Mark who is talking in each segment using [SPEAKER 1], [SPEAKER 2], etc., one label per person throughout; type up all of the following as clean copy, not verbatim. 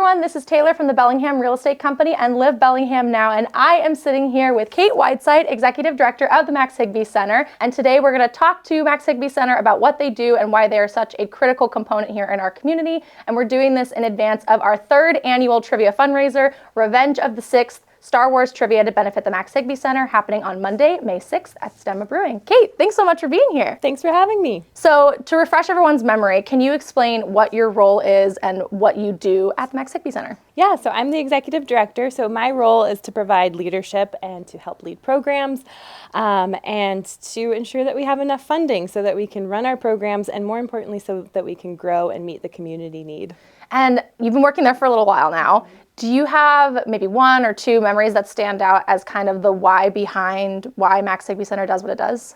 [SPEAKER 1] everyone, this is Taylor from the Bellingham Real Estate Company and Live Bellingham Now, and I am sitting here with Kait Whiteside, Executive Director of the Max Higbee Center, and today we're going to talk to Max Higbee Center about what they do and why they are such a critical component here in our community, and we're doing this in advance of our third annual trivia fundraiser, Revenge of the Sixth, Star Wars Trivia to benefit the Max Higbee Center, happening on Monday, May 6th at Stemma Brewing. Kait, thanks so much for being here.
[SPEAKER 2] Thanks for having me.
[SPEAKER 1] So to refresh everyone's memory, can you explain what your role is and what you do at the Max Higbee Center?
[SPEAKER 2] Yeah, so I'm the Executive Director, so my role is to provide leadership and to help lead programs and to ensure that we have enough funding so that we can run our programs and, more importantly, so that we can grow and meet the community need.
[SPEAKER 1] And you've been working there for a little while now. Do you have maybe one or two memories that stand out as kind of the why behind why Max Higbee Center does what it does?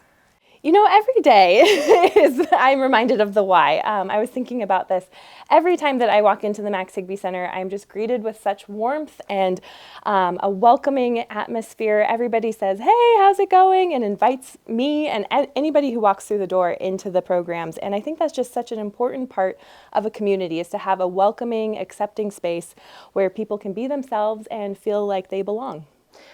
[SPEAKER 2] You know, every day I'm reminded of the why. I was thinking about this. Every time that I walk into the Max Higbee Center, I'm just greeted with such warmth and a welcoming atmosphere. Everybody says, "Hey, how's it going?" and invites me and anybody who walks through the door into the programs. And I think that's just such an important part of a community, is to have a welcoming, accepting space where people can be themselves and feel like they belong.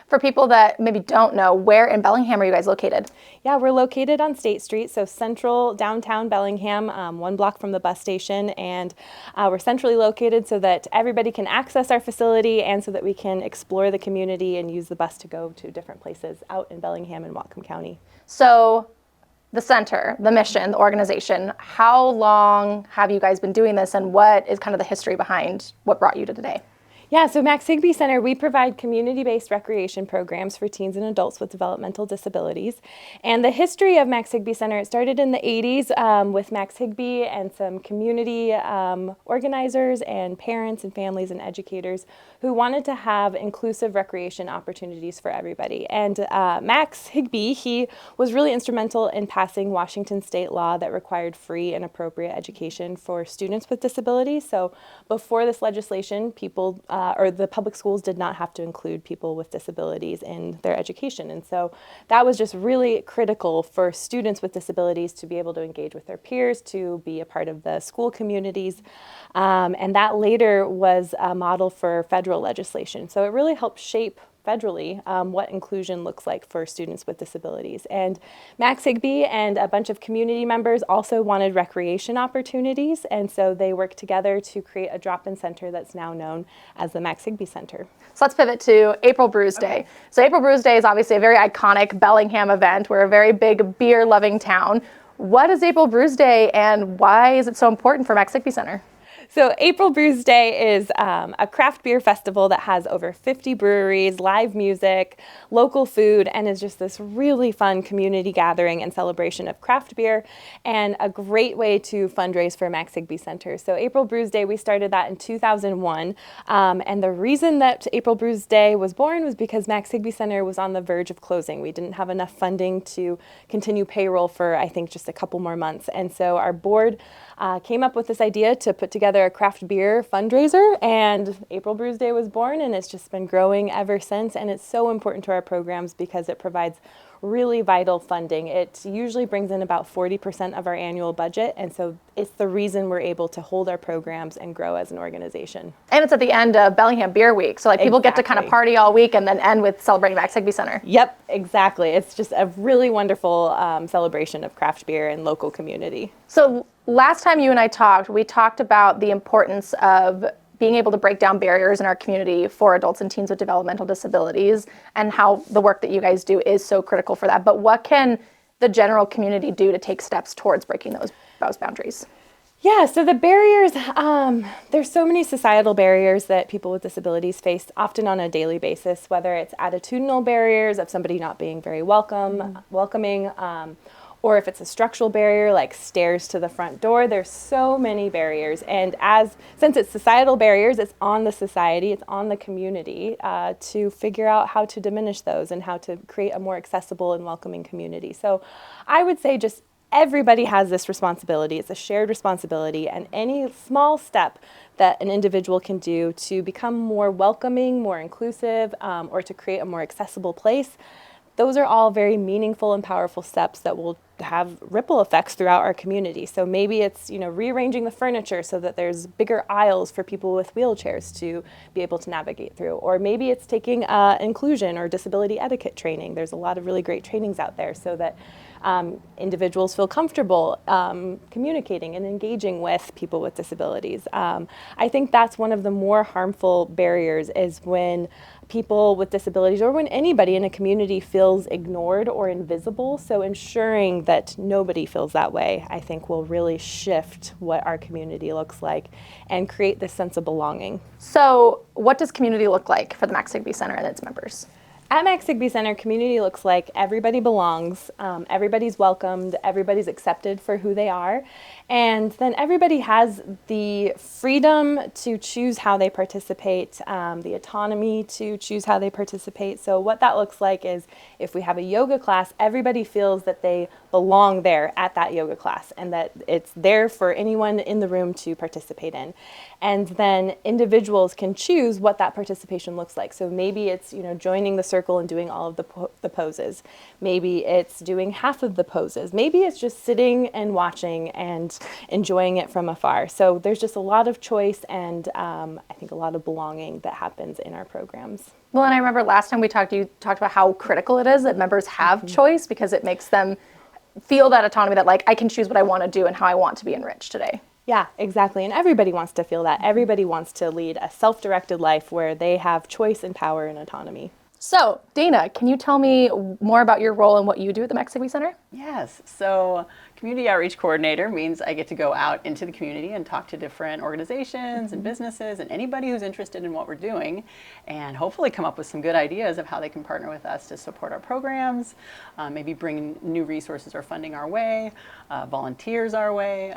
[SPEAKER 1] For people that maybe don't know, where in Bellingham are you guys located?
[SPEAKER 2] Yeah, we're located on State Street, so central downtown Bellingham, one block from the bus station, and we're centrally located so that everybody can access our facility and so that we can explore the community and use the bus to go to different places out in Bellingham and Whatcom County.
[SPEAKER 1] So the center, the mission, the organization, how long have you guys been doing this, and what is kind of the history behind what brought you to today?
[SPEAKER 2] Yeah, so Max Higbee Center, we provide community-based recreation programs for teens and adults with developmental disabilities. And the history of Max Higbee Center, it started in the 80s with Max Higbee and some community organizers and parents and families and educators who wanted to have inclusive recreation opportunities for everybody. And Max Higbee, he was really instrumental in passing Washington state law that required free and appropriate education for students with disabilities. So before this legislation, people or the public schools did not have to include people with disabilities in their education. And so that was just really critical for students with disabilities to be able to engage with their peers, to be a part of the school communities. And that later was a model for federal legislation. So it really helped shape federally what inclusion looks like for students with disabilities. And Max Higbee and a bunch of community members also wanted recreation opportunities, and so they worked together to create a drop-in center that's now known as the Max Higbee Center.
[SPEAKER 1] So let's pivot to April Brews Day. So April Brews Day is obviously a very iconic Bellingham event. We're a very big beer-loving town. What is April Brews Day, and why is it so important for Max Higbee Center?
[SPEAKER 2] So April Brews Day is a craft beer festival that has over 50 breweries, live music, local food, and is just this really fun community gathering and celebration of craft beer, and a great way to fundraise for Max Higbee Center. So April Brews Day, we started that in 2001, and the reason that April Brews Day was born was because Max Higbee Center was on the verge of closing. We didn't have enough funding to continue payroll for, I think, just a couple more months, and so our board came up with this idea to put together a craft beer fundraiser, and April Brews Day was born, and it's just been growing ever since. And it's so important to our programs because it provides really vital funding. It usually brings in about 40% of our annual budget, and so it's the reason we're able to hold our programs and grow as an organization.
[SPEAKER 1] And it's at the end of Bellingham Beer Week, so like people get to kind of party all week and then end with celebrating Max Higbee Center.
[SPEAKER 2] Yep, exactly. It's just a really wonderful celebration of craft beer and local community.
[SPEAKER 1] So last time you and I talked, we talked about the importance of being able to break down barriers in our community for adults and teens with developmental disabilities, and how the work that you guys do is so critical for that. But what can the general community do to take steps towards breaking those boundaries?
[SPEAKER 2] Yeah, so the barriers, there's so many societal barriers that people with disabilities face often on a daily basis, whether it's attitudinal barriers of somebody not being very welcoming, or if it's a structural barrier like stairs to the front door. There's so many barriers, and since it's societal barriers, it's on the society, it's on the community to figure out how to diminish those and how to create a more accessible and welcoming community. So I would say just everybody has this responsibility. It's a shared responsibility, and any small step that an individual can do to become more welcoming, more inclusive, or to create a more accessible place, those are all very meaningful and powerful steps that will have ripple effects throughout our community. So maybe it's, rearranging the furniture so that there's bigger aisles for people with wheelchairs to be able to navigate through. Or maybe it's taking inclusion or disability etiquette training. There's a lot of really great trainings out there so that individuals feel comfortable communicating and engaging with people with disabilities. I think that's one of the more harmful barriers, is when people with disabilities, or when anybody in a community, feels ignored or invisible. So ensuring that nobody feels that way, I think, will really shift what our community looks like and create this sense of belonging.
[SPEAKER 1] So what does community look like for the Max Higbee Center and its members?
[SPEAKER 2] At Max Higbee Center, community looks like everybody belongs, everybody's welcomed, everybody's accepted for who they are, and then everybody has the freedom to choose how they participate, the autonomy to choose how they participate. So what that looks like is, if we have a yoga class, everybody feels that they belong there at that yoga class, and that it's there for anyone in the room to participate in. And then individuals can choose what that participation looks like. So maybe it's, joining the circle and doing all of the poses. Maybe it's doing half of the poses. Maybe it's just sitting and watching and enjoying it from afar. So there's just a lot of choice and I think a lot of belonging that happens in our programs.
[SPEAKER 1] Well, and I remember last time we talked, you talked about how critical it is that members have choice, because it makes them feel that autonomy that, like, I can choose what I want to do and how I want to be enriched today.
[SPEAKER 2] Yeah, exactly. And everybody wants to feel that. Everybody wants to lead a self-directed life where they have choice and power and autonomy.
[SPEAKER 1] So, Dana, can you tell me more about your role and what you do at the Max Higbee Center?
[SPEAKER 3] Yes. So, community outreach coordinator means I get to go out into the community and talk to different organizations and businesses and anybody who's interested in what we're doing, and hopefully come up with some good ideas of how they can partner with us to support our programs, maybe bring new resources or funding our way, volunteers our way,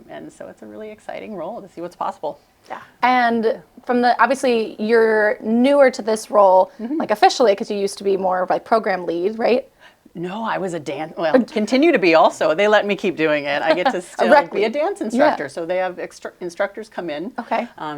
[SPEAKER 3] and so it's a really exciting role to see what's possible.
[SPEAKER 1] Yeah. And obviously you're newer to this role, like officially, because you used to be more of like program lead, right?
[SPEAKER 3] No, I was continue to be also. They let me keep doing it. I get to still be a dance instructor. Yeah. So they have instructors come in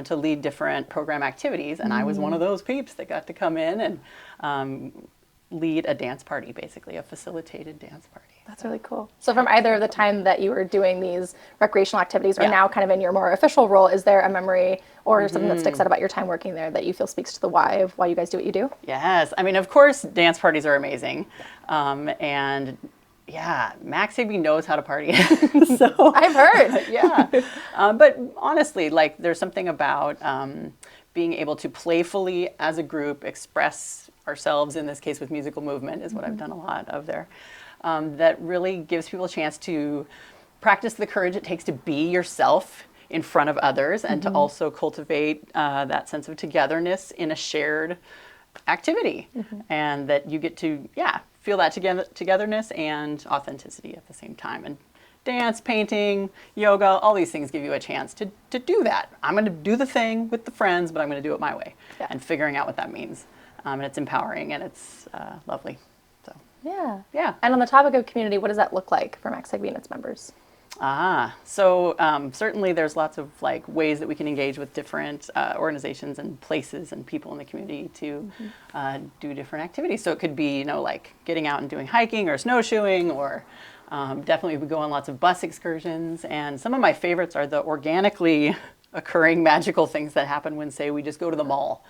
[SPEAKER 3] to lead different program activities. And I was one of those peeps that got to come in and lead a dance party, basically, a facilitated dance party.
[SPEAKER 1] That's really cool. So from either of the time that you were doing these recreational activities or now kind of in your more official role, is there a memory or something that sticks out about your time working there that you feel speaks to the why of why you guys do what you do?
[SPEAKER 3] Yes. I mean, of course, dance parties are amazing. And yeah, Max Higbee knows how to party. So
[SPEAKER 1] I've heard.
[SPEAKER 3] Yeah. But honestly, like, there's something about being able to playfully, as a group, express ourselves, in this case with musical movement, is what I've done a lot of there. That really gives people a chance to practice the courage it takes to be yourself in front of others, and to also cultivate that sense of togetherness in a shared activity. And that you get to, feel that togetherness and authenticity at the same time. And dance, painting, yoga, all these things give you a chance to do that. I'm going to do the thing with the friends, but I'm going to do it my way, and figuring out what that means. And it's empowering, and it's lovely.
[SPEAKER 1] Yeah. And on the topic of community, what does that look like for Max Higbee and its members?
[SPEAKER 3] So certainly there's lots of ways that we can engage with different organizations and places and people in the community to do different activities. So it could be, getting out and doing hiking or snowshoeing, or definitely we go on lots of bus excursions. And some of my favorites are the organically occurring magical things that happen when, say, we just go to the mall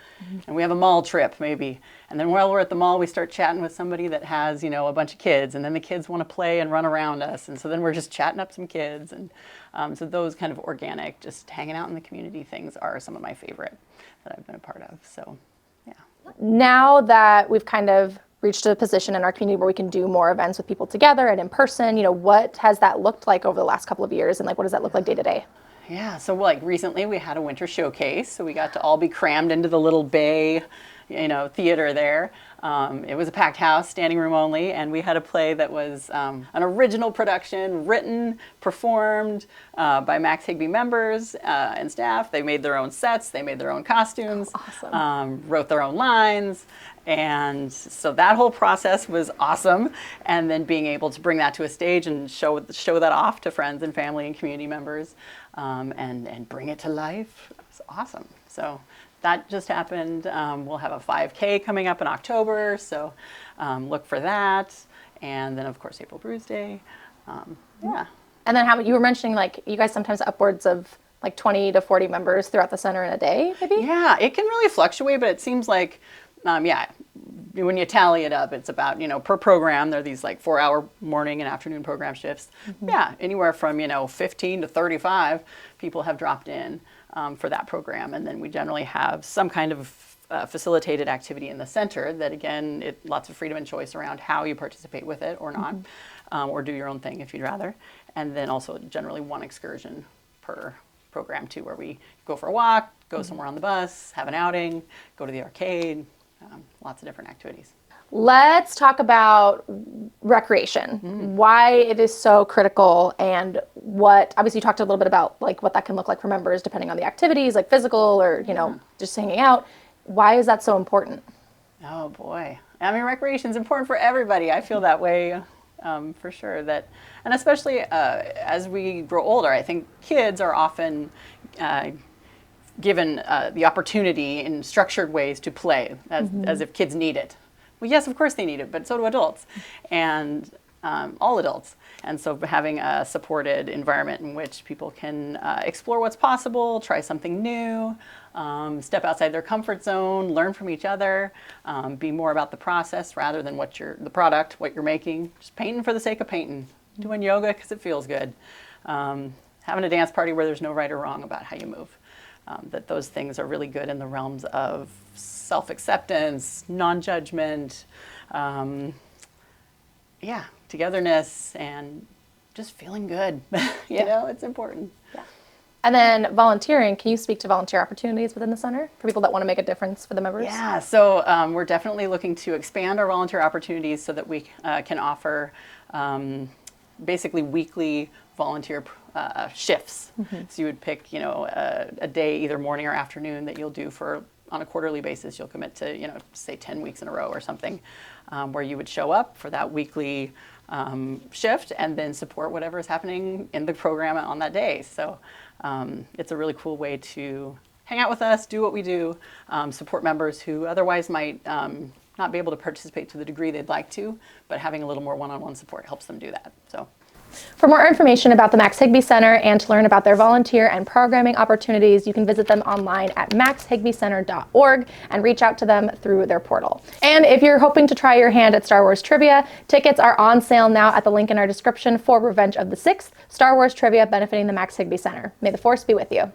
[SPEAKER 3] and we have a mall trip maybe, and then while we're at the mall we start chatting with somebody that has a bunch of kids, and then the kids want to play and run around us, and so then we're just chatting up some kids, and so those kind of organic, just hanging out in the community things are some of my favorite that I've been a part of. So
[SPEAKER 1] now that we've kind of reached a position in our community where we can do more events with people together and in person, what has that looked like over the last couple of years, and what does that look like day to day?
[SPEAKER 3] Yeah, so recently we had a winter showcase, so we got to all be crammed into the little bay, theater there. It was a packed house, standing room only, and we had a play that was an original production, written, performed by Max Higbee members and staff. They made their own sets, they made their own costumes, wrote their own lines. And so that whole process was awesome. And then being able to bring that to a stage and show that off to friends and family and community members, and bring it to life, it was awesome. So that just happened. We'll have a 5K coming up in October, so look for that. And then, of course, April Brews Day. Yeah.
[SPEAKER 1] And then how you were mentioning, like, you guys sometimes upwards of like 20 to 40 members throughout the center in a day, maybe?
[SPEAKER 3] Yeah, it can really fluctuate, but it seems like, when you tally it up, it's about, per program, there are these like 4-hour morning and afternoon program shifts. Yeah, anywhere from, 15 to 35 people have dropped in for that program. And then we generally have some kind of facilitated activity in the center that, again, lots of freedom and choice around how you participate with it or not, or do your own thing if you'd rather. And then also generally one excursion per program too, where we go for a walk, go somewhere on the bus, have an outing, go to the arcade, lots of different activities.
[SPEAKER 1] Let's talk about recreation, why it is so critical, and obviously you talked a little bit about like what that can look like for members depending on the activities, like physical or, just hanging out. Why is that so important?
[SPEAKER 3] Oh boy. I mean, recreation is important for everybody. I feel that way for sure. And especially as we grow older, I think kids are often given the opportunity in structured ways to play as if kids need it. Well, yes, of course they need it, but so do adults and all adults. And so having a supported environment in which people can explore what's possible, try something new, step outside their comfort zone, learn from each other, be more about the process rather than what you're making. Just painting for the sake of painting, doing yoga because it feels good, having a dance party where there's no right or wrong about how you move. That those things are really good in the realms of self-acceptance, non-judgment, togetherness, and just feeling good. It's important.
[SPEAKER 1] Yeah. And then volunteering, can you speak to volunteer opportunities within the center for people that want to make a difference for the members?
[SPEAKER 3] Yeah, so we're definitely looking to expand our volunteer opportunities so that we can offer basically weekly volunteer shifts. So you would pick, a day, either morning or afternoon, that you'll do on a quarterly basis. You'll commit to, say 10 weeks in a row or something, where you would show up for that weekly shift and then support whatever is happening in the program on that day. So it's a really cool way to hang out with us, do what we do, support members who otherwise might not be able to participate to the degree they'd like to, but having a little more one-on-one support helps them do that. So.
[SPEAKER 1] For more information about the Max Higbee Center and to learn about their volunteer and programming opportunities, you can visit them online at maxhigbeecenter.org and reach out to them through their portal. And if you're hoping to try your hand at Star Wars trivia, tickets are on sale now at the link in our description for Revenge of the Sixth, Star Wars trivia benefiting the Max Higbee Center. May the Force be with you.